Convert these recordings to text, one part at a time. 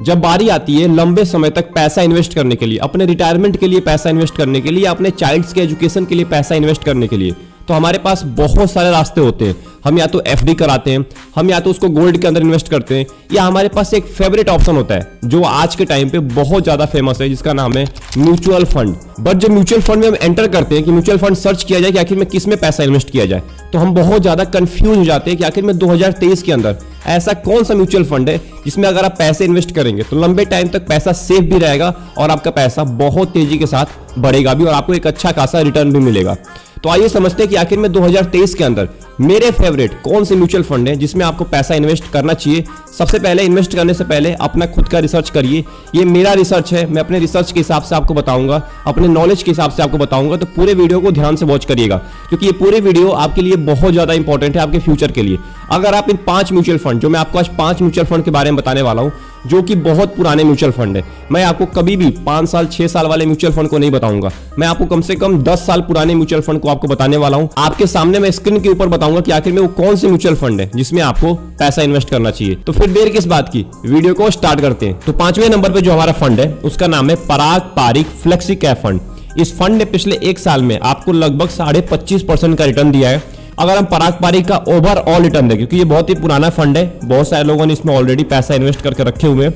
जब बारी आती है लंबे समय तक पैसा इन्वेस्ट करने के लिए, अपने रिटायरमेंट के लिए पैसा इन्वेस्ट करने के लिए, अपने चाइल्ड्स के एजुकेशन के लिए पैसा इन्वेस्ट करने के लिए, तो हमारे पास बहुत सारे रास्ते होते हैं। हम या तो एफडी कराते हैं, हम या तो उसको गोल्ड के अंदर इन्वेस्ट करते हैं, या हमारे पास एक फेवरेट ऑप्शन होता है जो आज के टाइम पे बहुत ज्यादा फेमस है, जिसका नाम है म्यूचुअल फंड। बट जब म्यूचुअल फंड में हम एंटर करते हैं कि म्यूचुअल फंड सर्च किया जाए कि आखिर में किस में पैसा इन्वेस्ट किया जाए, तो हम बहुत ज्यादा कंफ्यूज हो जाते हैं कि आखिर में 2023 के अंदर ऐसा कौन सा म्यूचुअल फंड है जिसमें अगर आप पैसे इन्वेस्ट करेंगे तो लंबे टाइम तक पैसा सेफ भी रहेगा और आपका पैसा बहुत तेजी के साथ बढ़ेगा भी और आपको एक अच्छा खासा रिटर्न भी मिलेगा। तो आइए समझते हैं कि आखिर में 2023 के अंदर मेरे फेवरेट कौन से म्यूचुअल फंड है जिसमें आपको पैसा इन्वेस्ट करना चाहिए। सबसे पहले इन्वेस्ट करने से पहले अपना खुद का रिसर्च करिए। ये मेरा रिसर्च है, मैं अपने रिसर्च के हिसाब से आपको बताऊंगा, अपने नॉलेज के हिसाब से आपको बताऊंगा, तो पूरे वीडियो को ध्यान से वॉच करिएगा क्योंकि ये पूरे वीडियो आपके लिए बहुत ज्यादा इंपॉर्टेंट है आपके फ्यूचर के लिए। अगर आप इन 5 म्यूचुअल फंड, जो मैं आपको आज 5 म्यूचुअल फंड के बारे में बताने वाला हूं जो कि बहुत पुराने म्यूचुअल फंड है, मैं आपको कभी भी 5 साल 6 साल वाले म्यूचुअल फंड को नहीं बताऊंगा, मैं आपको कम से कम 10 साल पुराने म्यूचुअल फंड को आपको बताने वाला हूं। आपके सामने मैं स्क्रीन के ऊपर बताऊंगा कि आखिर में वो कौन से म्यूचुअल फंड है जिसमें आपको पैसा इन्वेस्ट करना चाहिए। तो फिर देर किस बात की, वीडियो को स्टार्ट करते हैं। तो 5वें नंबर पे जो हमारा फंड है उसका नाम है पराग पारिक फ्लेक्सी कैप फंड। इस फंड ने पिछले 1 साल में आपको लगभग 25.5% का रिटर्न दिया है। अगर हम पराग पारिक का ओवरऑल रिटर्न दें, क्योंकि ये बहुत ही पुराना फंड है, बहुत सारे लोगों ने इसमें ऑलरेडी पैसा इन्वेस्ट करके रखे हुए हैं,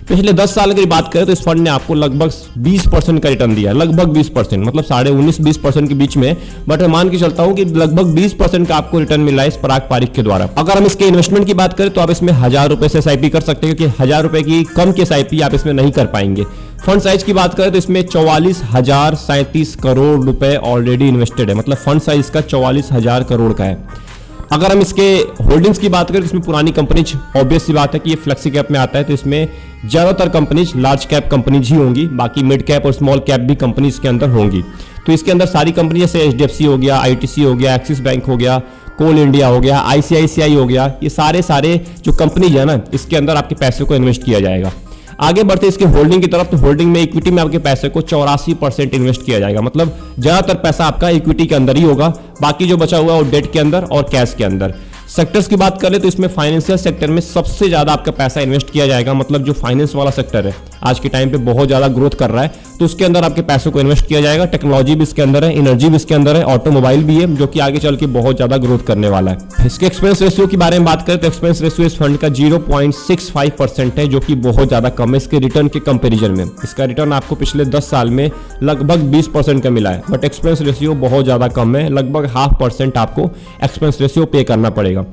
पिछले 10 साल की बात करें तो इस फंड ने आपको लगभग 20% का रिटर्न दिया है। लगभग 20%, मतलब 19.5-20% के बीच में, बट मैं मान के चलता हूं कि लगभग 20% का आपको रिटर्न मिला है इस पराग पारिक के द्वारा। अगर हम इसके इन्वेस्टमेंट की बात करें तो आप इसमें 1000 रुपए से एसआईपी कर सकते हैं, क्योंकि 1000 रुपए की कम की एसआईपी आप इसमें नहीं कर पाएंगे। फंड साइज की बात करें तो इसमें 44,037 करोड़ रुपए ऑलरेडी इन्वेस्टेड है, मतलब फंड साइज का 44,000 करोड़ का है। अगर हम इसके होल्डिंग्स की बात करें तो इसमें पुरानी कंपनीज, ऑब्वियस सी बात है कि ये फ्लेक्सी कैप में आता है, तो इसमें ज्यादातर कंपनीज लार्ज कैप कंपनीज ही होंगी, बाकी मिड कैप और स्मॉल कैप भी कंपनीज के अंदर होंगी। तो इसके अंदर सारी कंपनी जैसे एचडीएफसी हो गया, आईटीसी हो गया, एक्सिस बैंक हो गया, कोल इंडिया हो गया, आईसीआईसीआई हो गया, ये सारे जो कंपनीज है ना, इसके अंदर आपके पैसे को इन्वेस्ट किया जाएगा। आगे बढ़ते इसके होल्डिंग की तरफ, तो होल्डिंग में इक्विटी में आपके पैसे को 84% इन्वेस्ट किया जाएगा, मतलब ज्यादातर पैसा आपका इक्विटी के अंदर ही होगा, बाकी जो बचा हुआ है वो डेट के अंदर और कैश के अंदर। सेक्टर्स की बात करें तो इसमें फाइनेंशियल सेक्टर में सबसे ज्यादा आपका पैसा इन्वेस्ट किया जाएगा, मतलब जो फाइनेंस वाला सेक्टर है आज के टाइम पे बहुत ज्यादा ग्रोथ कर रहा है, तो उसके अंदर आपके पैसों को इन्वेस्ट किया जाएगा। टेक्नोलॉजी भी इसके अंदर है, एनर्जी भी इसके अंदर है, ऑटोमोबाइल भी है, जो कि आगे चल के बहुत ज्यादा ग्रोथ करने वाला है। इसके एक्सपेंस रेशियो के बारे में बात करें तो एक्सपेंस रेशियो इस फंड का 0.65% है, जो कि बहुत ज्यादा कम है इसके रिटर्न के कंपेरिजन में। इसका रिटर्न आपको पिछले 10 साल में लगभग 20% का मिला है, बट एक्सपेंस रेशियो बहुत ज्यादा कम है, लगभग 0.5% आपको एक्सपेंस रेशियो पे करना पड़ेगा।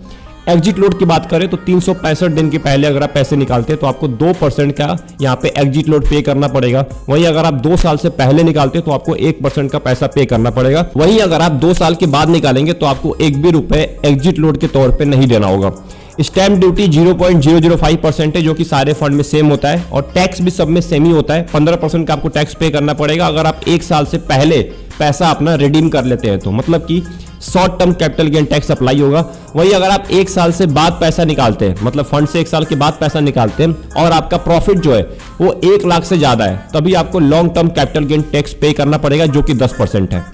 एग्जिट लोड की बात करें तो 365 दिन के पहले अगर आप पैसे निकालते हैं तो आपको 2% का यहाँ पे एग्जिट लोड पे करना पड़ेगा। वहीं अगर आप 2 साल से पहले निकालते हैं तो आपको 1% का पैसा पे करना पड़ेगा। वहीं अगर आप 2 साल के बाद निकालेंगे तो आपको 1 भी रुपए एग्जिट लोड के तौर पे नहीं देना होगा। स्टैम्प ड्यूटी 0.005% है, जो कि सारे फंड में सेम होता है, और टैक्स भी सब में सेम ही होता है। 15% का आपको टैक्स पे करना पड़ेगा अगर आप 1 साल से पहले पैसा अपना रिडीम कर लेते हैं तो, मतलब कि short term capital gain tax apply होगा। वही अगर आप 1 साल से बाद पैसा निकालते हैं, मतलब फंड से 1 साल के बाद पैसा निकालते हैं और आपका प्रॉफिट जो है वो 1 लाख से ज्यादा है, तभी आपको long term capital gain tax पे करना पड़ेगा, जो कि 10% है।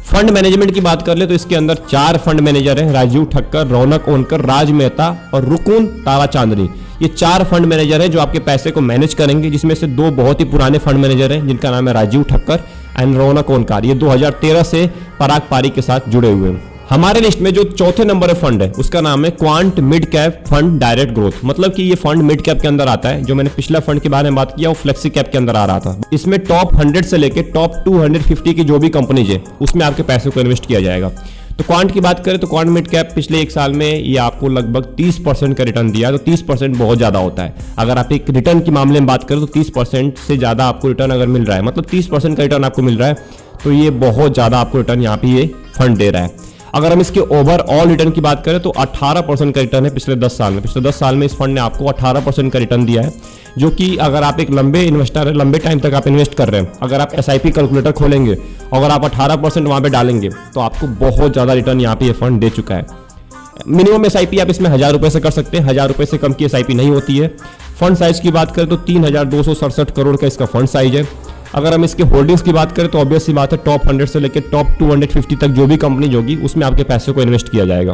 फंड मैनेजमेंट की बात कर ले तो इसके अंदर 4 फंड मैनेजर हैं, राजीव ठक्कर, रौनक ओनकर, राज मेहता और रुकुन तारा चांदनी। ये 4 फंड मैनेजर हैं जो आपके पैसे को मैनेज करेंगे, जिसमें से 2 बहुत ही पुराने फंड मैनेजर हैं जिनका नाम है राजीव ठक्कर एंड रौनक ओनकर। ये 2013 से पराग पारिक के साथ जुड़े हुए हैं। हमारे लिस्ट में जो 4थे नंबर फंड है उसका नाम है quant mid cap fund direct growth, मतलब कि ये फंड मिड कैप के अंदर आता है। जो मैंने पिछला फंड के बारे में बात किया वो फ्लेक्सी कैप के अंदर आ रहा था। इसमें टॉप 100 से लेके टॉप 250 की जो भी कंपनीज है उसमें आपके पैसे को इन्वेस्ट किया जाएगा। तो क्वांट की बात करें तो क्वांट मिड कैप पिछले 1 साल में ये आपको लगभग 30% का रिटर्न दिया, तो 30% बहुत ज्यादा होता है। अगर आप एक रिटर्न की मामले में बात करें तो 30% से ज्यादा आपको रिटर्न अगर मिल रहा है, मतलब 30% का रिटर्न आपको मिल रहा है, तो ये बहुत ज्यादा आपको रिटर्न यहाँ पे ये फंड दे रहा है। अगर हम इसके ओवरऑल रिटर्न की बात करें तो 18% का रिटर्न है पिछले 10 साल में। पिछले 10 साल में इस फंड ने आपको 18% का रिटर्न दिया है, जो कि अगर आप एक लंबे इन्वेस्टर है, लंबे टाइम तक आप इन्वेस्ट कर रहे हैं, अगर आप एसआईपी कैलकुलेटर खोलेंगे, अगर आप 18% वहां पे डालेंगे तो आपको बहुत ज्यादा रिटर्न यहाँ पे ये फंड दे चुका है। मिनिमम एसआईपी आप इसमें 1000 रुपए से कर सकते हैं, 1000 रुपए से कम की एसआईपी नहीं होती है। फंड साइज की बात करें तो 3267 करोड़ का इसका फंड साइज है। अगर हम इसके होल्डिंग्स की बात करें तो ऑब्वियस सी बात है टॉप 100 से लेकर टॉप 250 तक जो भी कंपनी होगी उसमें आपके पैसे को इन्वेस्ट किया जाएगा।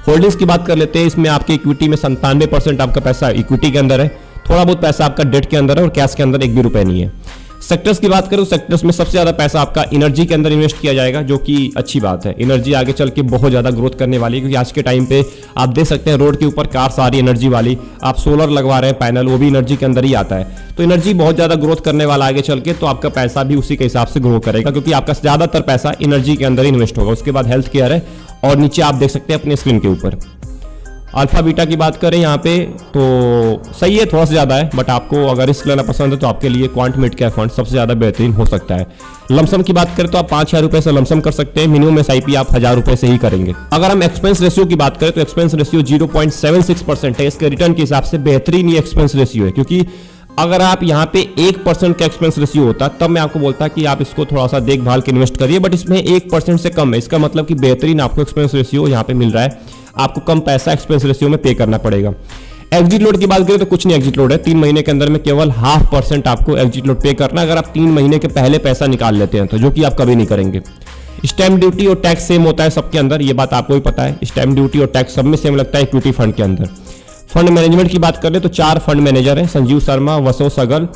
होल्डिंग्स की बात कर लेते हैं, इसमें आपके इक्विटी में 97% आपका पैसा इक्विटी के अंदर है, थोड़ा बहुत पैसा आपका डेट के अंदर है और कैश के अंदर एक भी रुपए नहीं है। सेक्टर्स की बात करूं, सेक्टर्स में सबसे ज्यादा पैसा आपका एनर्जी के अंदर इन्वेस्ट किया जाएगा, जो कि अच्छी बात है। एनर्जी आगे चल के बहुत ज्यादा ग्रोथ करने वाली है, क्योंकि आज के टाइम पे आप देख सकते हैं रोड के ऊपर कार सारी एनर्जी वाली, आप सोलर लगवा रहे हैं पैनल, वो भी एनर्जी के अंदर ही आता है। तो एनर्जी बहुत ज्यादा ग्रोथ करने वाला आगे चल के, तो आपका पैसा भी उसी के हिसाब से ग्रो करेगा, क्योंकि आपका ज्यादातर पैसा एनर्जी के अंदर इन्वेस्ट होगा। उसके बाद हेल्थ केयर है, और नीचे आप देख सकते हैं अपने स्क्रीन के ऊपर अल्फा बीटा की बात करें यहाँ पे तो सही है, थोड़ा सा ज्यादा है, बट आपको अगर रिस्क लेना पसंद है तो आपके लिए क्वांट मिड कैप फंड सबसे ज्यादा बेहतरीन हो सकता है। लमसम की बात करें तो आप 5,000 रुपए से लमसम कर सकते हैं, मिनिमम एसआईपी आप 1,000 रुपए से ही करेंगे। अगर हम एक्सपेंस रेशियो की बात करें तो एक्सपेंस रेशियो 0.76% है, इसके रिटर्न के हिसाब से बेहतरीन ये एक्सपेंस रेशियो है, क्योंकि अगर आप यहाँ पे 1% का एक्सपेंस रेशियो होता तब मैं आपको बोलता कि आप इसको थोड़ा सा देखभाल के इन्वेस्ट करिए, बट इसमें 1% से कम है। इसका मतलब कि बेहतरीन आपको एक्सपेंस रेशियो यहाँ पे मिल रहा है, आपको कम पैसा एक्सपेंस रेशियो में पे करना पड़ेगा। एग्जिट लोड की बात करें तो कुछ नहीं, एग्जिट लोड है 3 महीने के अंदर में केवल 0.5% आपको एग्जिट लोड पे करना है, अगर आप 3 महीने के पहले पैसा निकाल लेते हैं तो, जो कि आप कभी नहीं करेंगे। स्टैम्प ड्यूटी और टैक्स सेम होता है सबके अंदर, ये बात आपको भी पता है। स्टैम्प ड्यूटी और टैक्स सब में सेम लगता है इक्विटी फंड के अंदर। फंड मैनेजमेंट की बात करें तो 4 फंड मैनेजर हैं, संजीव शर्मा, वसो सगल,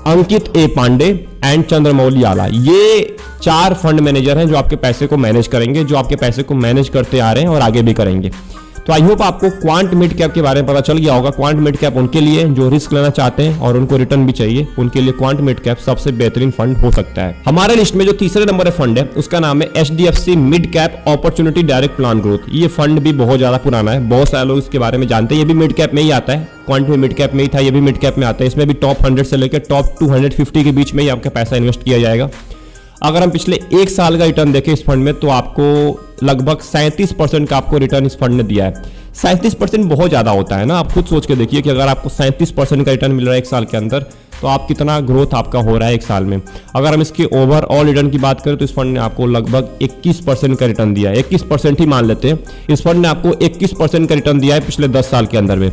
अंकित ए पांडे एंड चंद्रमौली आला। ये 4 फंड मैनेजर हैं जो आपके पैसे को मैनेज करेंगे, जो आपके पैसे को मैनेज करते आ रहे हैं और आगे भी करेंगे। तो आई होप आपको क्वांट मिड कैप के बारे में पता चल गया होगा। क्वांट मिड कैप उनके लिए जो रिस्क लेना चाहते हैं और उनको रिटर्न भी चाहिए, उनके लिए क्वांट मिड कैप सबसे बेहतरीन फंड हो सकता है। हमारे लिस्ट में जो तीसरे नंबर है फंड है, उसका नाम है HDFC mid cap opportunity direct plan growth. ये फंड भी बहुत ज्यादा पुराना है, बहुत सारे लोग इसके बारे में जानते हैं। ये भी मिड कैप में ही आता है, क्वांट में मिड कैप में ही था, ये भी मिड कैप में आता है। इसमें भी टॉप 100 से लेकर टॉप 250 के बीच में ही आपका पैसा इन्वेस्ट किया जाएगा। अगर हम पिछले 1 साल का रिटर्न देखें इस फंड में तो आपको लगभग 37% का आपको रिटर्न इस फंड ने दिया है। 37% बहुत ज्यादा होता है ना, आप खुद सोच के देखिए कि अगर आपको 37% का रिटर्न मिल रहा है 1 साल के अंदर, तो आप कितना ग्रोथ आपका हो रहा है 1 साल में। अगर हम इसके ओवरऑल रिटर्न की बात करें तो इस फंड ने आपको लगभग 21% का रिटर्न दिया है। 21% ही मान लेते हैं, इस फंड ने आपको 21% का रिटर्न दिया है पिछले 10 साल के अंदर में।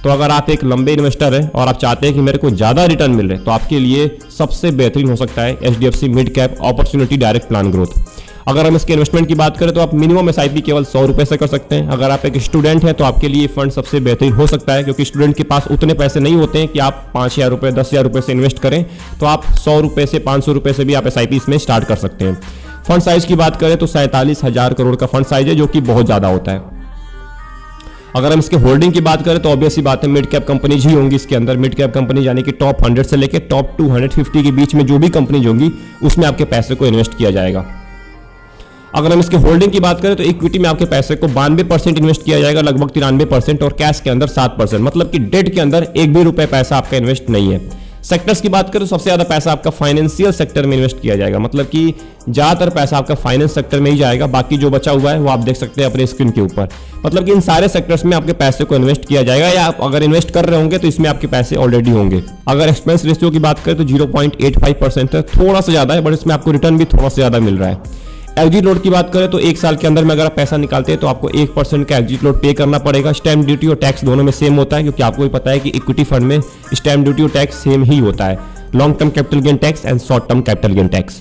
तो अगर आप एक लंबे इन्वेस्टर हैं और आप चाहते हैं कि मेरे को ज्यादा रिटर्न मिल रहे, तो आपके लिए सबसे बेहतरीन हो सकता है HDFC mid cap opportunity direct plan growth. अगर हम इसके इन्वेस्टमेंट की बात करें तो आप मिनिमम एसआईपी केवल 100 रुपए से कर सकते हैं। अगर आप एक स्टूडेंट हैं तो आपके लिए फंड सबसे बेहतरीन हो सकता है, क्योंकि स्टूडेंट के पास उतने पैसे नहीं होते हैं कि आप 5,000 रुपए 10,000 रुपए से इन्वेस्ट करें, तो आप 100 रुपए से 500 रुपए से भी आप एसआईपी इसमें स्टार्ट कर सकते हैं। फंड साइज की बात करें तो 47,000 करोड़ का फंड साइज है, जो कि बहुत ज्यादा होता है। अगर हम इसके होल्डिंग की बात करें तो ऑब्वियस सी बात है मिड कैप कंपनीज ही होंगी इसके अंदर। मिड कैप कंपनी यानी कि टॉप 100 से लेकर टॉप 250 के बीच में जो भी कंपनीज होंगी उसमें आपके पैसे को इन्वेस्ट किया जाएगा। अगर हम इसके होल्डिंग की बात करें तो इक्विटी में आपके पैसे को 92% इन्वेस्ट किया जाएगा, लगभग 93%, और कैश के अंदर 7%, मतलब कि डेट के अंदर एक भी रुपए पैसा आपका इन्वेस्ट नहीं है। सेक्टर्स की बात करें तो सबसे ज्यादा पैसा आपका फाइनेंशियल सेक्टर में इन्वेस्ट किया जाएगा, मतलब कि ज्यादातर पैसा आपका फाइनेंस सेक्टर में ही जाएगा। बाकी जो बचा हुआ है वो आप देख सकते हैं अपने स्क्रीन के ऊपर, मतलब कि इन सारे सेक्टर्स में आपके पैसे को इन्वेस्ट किया जाएगा, या आप अगर इन्वेस्ट कर रहे होंगे तो इसमें आपके पैसे ऑलरेडी होंगे। अगर एक्सपेंस रेशियो की बात करें तो 0.85% है, थोड़ा सा ज्यादा है, बट इसमें आपको रिटर्न भी थोड़ा सा ज्यादा मिल रहा है। एग्जिट लोड की बात करें तो 1 साल के अंदर में अगर आप पैसा निकालते हैं तो आपको 1% का एग्जिट लोड पे करना पड़ेगा। स्टैम्प ड्यूटी और टैक्स दोनों में सेम होता है, क्योंकि आपको भी पता है कि इक्विटी फंड में स्टैम्प ड्यूटी और टैक्स सेम ही होता है, long term capital gain tax and short term capital gain tax.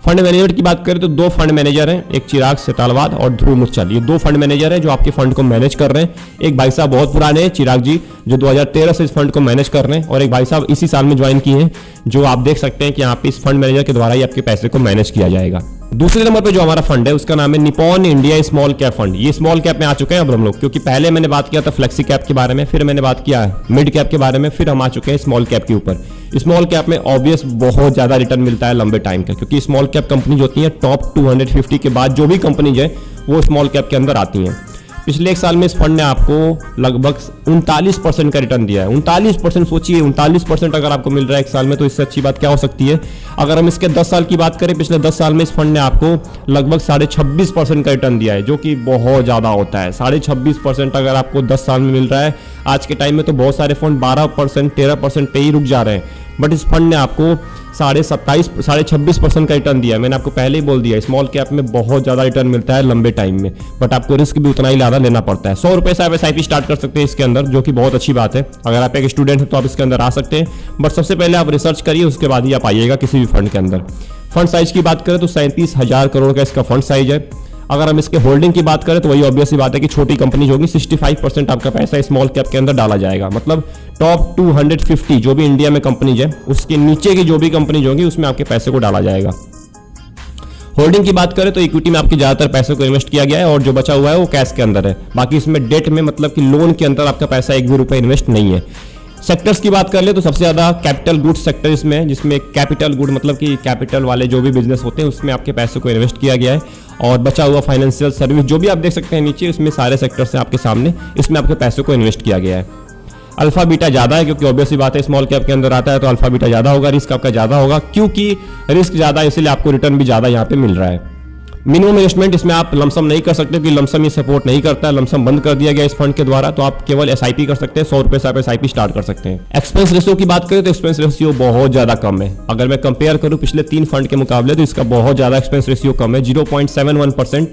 Fund management की बात करें तो 2 फंड मैनेजर हैं, एक चिराग सेतालवाद और ध्रुव मुच्छल। ये 2 फंड मैनेजर हैं जो आपके फंड को मैनेज कर रहे हैं। एक भाई साहब बहुत पुराने हैं, चिराग जी, जो 2013 से इस फंड को मैनेज कर रहे हैं, और एक भाई साहब इसी साल में ज्वाइन किए हैं, जो आप देख सकते हैं कि यहाँ पे इस फंड मैनेजर के द्वारा ही आपके पैसे को मैनेज किया जाएगा। दूसरे नंबर पे जो हमारा फंड है उसका नाम है Nippon India small cap fund. ये स्मॉल कैप में आ चुके हैं अब हम लोग, क्योंकि पहले मैंने बात किया था फ्लेक्सी कैप के बारे में, फिर मैंने बात किया मिड कैप के बारे में, फिर हम आ चुके हैं स्मॉल कैप के ऊपर। स्मॉल कैप में ऑब्वियस बहुत ज्यादा रिटर्न मिलता है लंबे टाइम का, क्योंकि स्मॉल कैप कंपनीज होती हैं टॉप 250 के बाद जो भी कंपनीज है वो स्मॉल कैप के अंदर आती हैं। पिछले 1 साल में इस फंड ने आपको लगभग 39% का रिटर्न दिया है। 39%, सोचिए 39% अगर आपको मिल रहा है 1 साल में, तो इससे अच्छी बात क्या हो सकती है। अगर हम इसके 10 साल की बात करें, पिछले 10 साल में इस फंड ने आपको लगभग 26.5% का रिटर्न दिया है, जो कि बहुत ज्यादा होता है। 26.5% अगर आपको 10 साल में मिल रहा है, आज के टाइम में तो बहुत सारे फंड 12%, 13% पे ही रुक जा रहे हैं, बट इस फंड ने आपको 26% का रिटर्न दिया है। मैंने आपको पहले ही बोल दिया स्मॉल कैप में बहुत ज्यादा रिटर्न मिलता है लंबे टाइम में, बट आपको रिस्क भी उतना ही ज्यादा लेना पड़ता है। 100 रुपए से आप एसआईपी स्टार्ट कर सकते हैं इसके अंदर, जो कि बहुत अच्छी बात है। अगर आप एक स्टूडेंट हैं तो आप इसके अंदर आ सकते हैं, बट सबसे पहले आप रिसर्च करिए, उसके बाद ही आप आइएगा किसी भी फंड के अंदर। फंड साइज की बात करें तो 37,000 करोड़ का इसका फंड साइज है। अगर हम इसके होल्डिंग की बात करें तो वही ऑब्वियस सी बात है कि छोटी कंपनी होगी, 65% आपका पैसा स्मॉल कैप के अंदर डाला जाएगा। मतलब टॉप 250 जो भी इंडिया में कंपनीज है उसके नीचे की जो भी कंपनीज होंगी उसमें आपके पैसे को डाला जाएगा। होल्डिंग की बात करें तो इक्विटी में आपके ज्यादातर पैसे को इन्वेस्ट किया गया है और जो बचा हुआ है वो कैश के अंदर है। बाकी इसमें डेट में मतलब कि लोन के अंदर आपका पैसा एक भी रुपए इन्वेस्ट नहीं है। सेक्टर्स की बात कर ले तो सबसे ज्यादा कैपिटल गुड्स सेक्टर इसमें है, जिसमें कैपिटल गुड मतलब कि कैपिटल वाले जो भी बिजनेस होते हैं उसमें आपके पैसे को इन्वेस्ट किया गया है। और बचा हुआ फाइनेंशियल सर्विस जो भी आप देख सकते हैं नीचे, उसमें सारे सेक्टर्स हैं आपके सामने, इसमें आपके पैसे को इन्वेस्ट किया गया है। अल्फा बीटा ज्यादा है क्योंकि ऑब्वियसली बात है स्मॉल कैप के अंदर आता है तो अल्फा बीटा ज्यादा होगा, रिस्क आपका ज्यादा होगा क्योंकि रिस्क ज्यादा है इसलिए आपको रिटर्न भी ज्यादा यहाँ पे मिल रहा है। मिनिमम इन्वेस्टमेंट इसमें आप लमसम नहीं कर सकते क्योंकि लमसम ये सपोर्ट नहीं करता है, लमसम बंद कर दिया गया इस फंड के द्वारा, तो आप केवल एसआईपी कर सकते हैं। 100 रुपए से आप एसआईपी स्टार्ट कर सकते हैं। एक्सपेंस रेशियो की बात करें तो एक्सपेंस रेशियो बहुत ज्यादा कम है। अगर मैं कंपेयर करूं पिछले 3 फंड के मुकाबले तो इसका बहुत ज्यादा एक्सपेंस रेशियो कम है, 0.71%।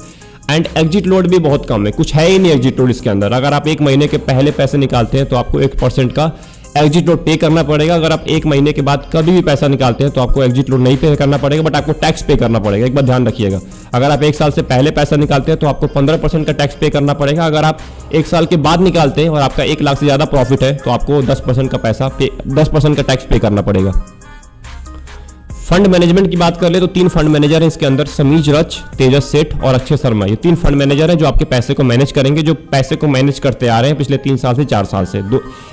एंड एग्जिट लोड भी बहुत कम है, कुछ है ही नहीं एग्जिट लोड इसके अंदर। अगर आप 1 महीने के पहले पैसे निकालते हैं तो आपको 1% का एग्जिट लोड पे करना पड़ेगा। अगर आप 1 महीने के बाद कभी भी पैसा निकालते हैं तो आपको एग्जिट लोड नहीं पे करना पड़ेगा, बट आपको टैक्स पे करना पड़ेगा। एक बात ध्यान रखिएगा, अगर आप 1 साल से पहले पैसा निकालते हैं तो आपको 15% का टैक्स पे करना पड़ेगा। अगर आप 1 साल के बाद निकालते हैं और आपका 1 लाख से ज्यादा प्रॉफिट है तो आपको 10% का टैक्स पे करना पड़ेगा। फंड मैनेजमेंट की बात कर ले तो 3 फंड मैनेजर हैं इसके अंदर, समीज रच, तेजस सेठ और अक्षय शर्मा। ये 3 फंड मैनेजर हैं जो आपके पैसे को मैनेज करेंगे, जो पैसे को मैनेज करते आ रहे हैं पिछले 3 साल से 4 साल से।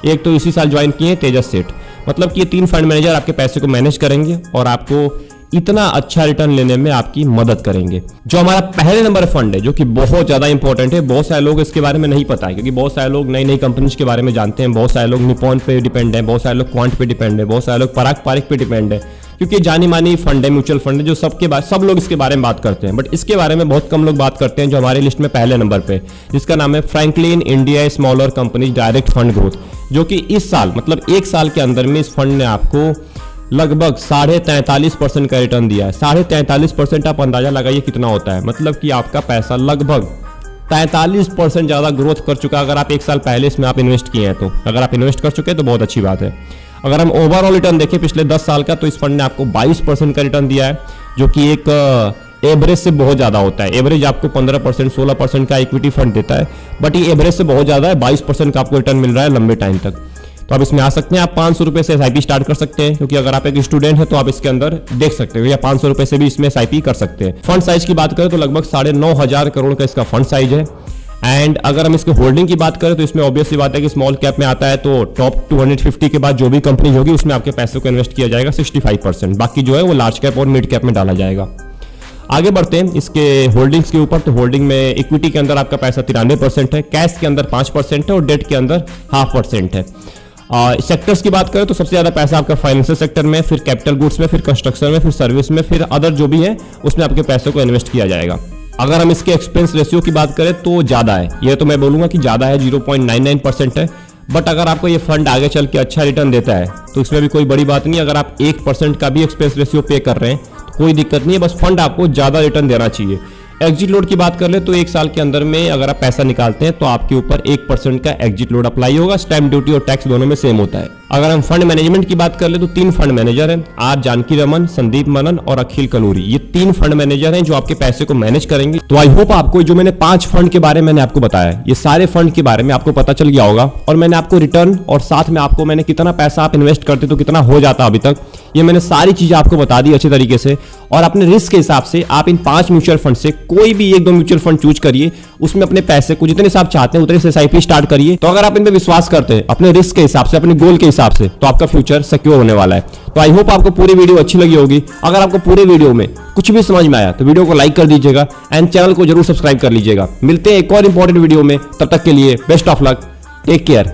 एक तो इसी साल ज्वाइन किए तेजस सेठ। मतलब कि ये 3 फंड मैनेजर आपके पैसे को मैनेज करेंगे और आपको इतना अच्छा रिटर्न लेने में आपकी मदद करेंगे। जो हमारा पहले नंबर फंड है जो कि बहुत ज्यादा इंपॉर्टेंट है, बहुत सारे लोग इसके बारे में नहीं पता है क्योंकि बहुत सारे लोग नई नई कंपनीज के बारे में जानते हैं, बहुत सारे लोग निपॉन पे डिपेंड है, बहुत सारे लोग क्वांट पे डिपेंड है, बहुत सारे लोग पराग पारिक पे डिपेंड है, क्योंकि जानी मानी फंड है, म्यूचुअल फंड है जो सब लोग इसके बारे में बात करते हैं। बट इसके बारे में बहुत कम लोग बात करते हैं जो हमारे लिस्ट में पहले नंबर पे, जिसका नाम है Franklin India smaller companies direct fund growth, जो कि इस साल मतलब 1 साल के अंदर में इस फंड ने आपको लगभग 43.5% का रिटर्न दिया है। 43.5% आप अंदाजा लगाइए कितना होता है, मतलब कि आपका पैसा लगभग 43% ज्यादा ग्रोथ कर चुका है। अगर आप 1 साल पहले इसमें आप इन्वेस्ट किए हैं तो, अगर आप इन्वेस्ट कर चुके हैं तो बहुत अच्छी बात है। अगर हम ओवरऑल रिटर्न देखें पिछले 10 साल का तो इस फंड ने आपको 22% का रिटर्न दिया है, जो कि एक एवरेज से बहुत ज्यादा होता है। एवरेज आपको 15% 16% का इक्विटी फंड देता है, बट ये एवरेज से बहुत ज्यादा है। 22% का आपको रिटर्न मिल रहा है लंबे टाइम तक। तो आप इसमें आ सकते हैं। आप 500 रुपए से एसआईपी स्टार्ट कर सकते हैं, क्योंकि अगर आप एक स्टूडेंट हैं तो आप इसके अंदर देख सकते हो, या 500 रुपए से भी इसमें एसआईपी कर सकते हैं। फंड साइज की बात करें तो लगभग 9,500 करोड़ का इसका फंड साइज है। एंड अगर हम इसके होल्डिंग की बात करें तो इसमें ऑब्वियसली बात है कि स्मॉल कैप में आता है तो टॉप 250 के बाद जो भी कंपनी होगी उसमें आपके पैसे को इन्वेस्ट किया जाएगा 65%। बाकी जो है वो लार्ज कैप और मिड कैप में डाला जाएगा। आगे बढ़ते हैं इसके होल्डिंग्स के ऊपर। तो होल्डिंग में इक्विटी के अंदर आपका पैसा 93% है, कैश के अंदर 5% है और डेट के अंदर 0.5% है। सेक्टर्स की बात करें तो सबसे ज्यादा पैसा आपका फाइनेंशियल सेक्टर में, फिर कैपिटल गुड्स में, फिर कंस्ट्रक्शन में, फिर सर्विस में, फिर अदर जो भी है उसमें आपके पैसे को इन्वेस्ट किया जाएगा। अगर हम इसके एक्सपेंस रेशियो की बात करें तो ज्यादा है, ये तो मैं बोलूंगा कि ज्यादा है, 0.99% है। बट अगर आपको ये फंड आगे चल के अच्छा रिटर्न देता है तो इसमें भी कोई बड़ी बात नहीं। अगर आप 1% का भी एक्सपेंस रेशियो पे कर रहे हैं तो कोई दिक्कत नहीं है, बस फंड आपको ज्यादा रिटर्न देना चाहिए। एग्जिट लोड की बात कर ले तो 1 साल के अंदर में अगर आप पैसा निकालते हैं तो आपके ऊपर 1% का एग्जिट लोड अप्लाई होगा। स्टैंप ड्यूटी और टैक्स दोनों में सेम होता है। अगर हम फंड मैनेजमेंट की बात कर ले तो 3 फंड मैनेजर हैं, आर जानकी रमन, संदीप मनन और अखिल कलूरी। ये 3 फंड मैनेजर हैं जो आपके पैसे को मैनेज करेंगे। तो आई होप आपको जो मैंने 5 फंड के बारे में मैंने आपको बताया, ये सारे फंड के बारे में आपको पता चल गया होगा। और मैंने आपको रिटर्न और साथ में आपको मैंने कितना पैसा आप इन्वेस्ट करते तो कितना हो जाता अभी तक, ये मैंने सारी चीजें आपको बता दी अच्छे तरीके से। और अपने रिस्क के हिसाब से आप इन 5 म्यूचुअल फंड से कोई भी 1-2 म्यूचुअल फंड चूज करिए, उसमें अपने पैसे को जितने आप चाहते हैं उतने से एसआईपी स्टार्ट करिए। तो अगर आप इनमें विश्वास करते हैं अपने रिस्क के हिसाब से, अपने गोल के हिसाब से, तो आपका फ्यूचर सिक्योर होने वाला है। तो आई होप आपको पूरी वीडियो अच्छी लगी होगी। अगर आपको पूरे वीडियो में कुछ भी समझ में आया तो वीडियो को लाइक कर दीजिएगा एंड चैनल को जरूर सब्सक्राइब कर लीजिएगा। मिलते हैं एक और इंपॉर्टेंट वीडियो में, तब तक के लिए best of luck, take care.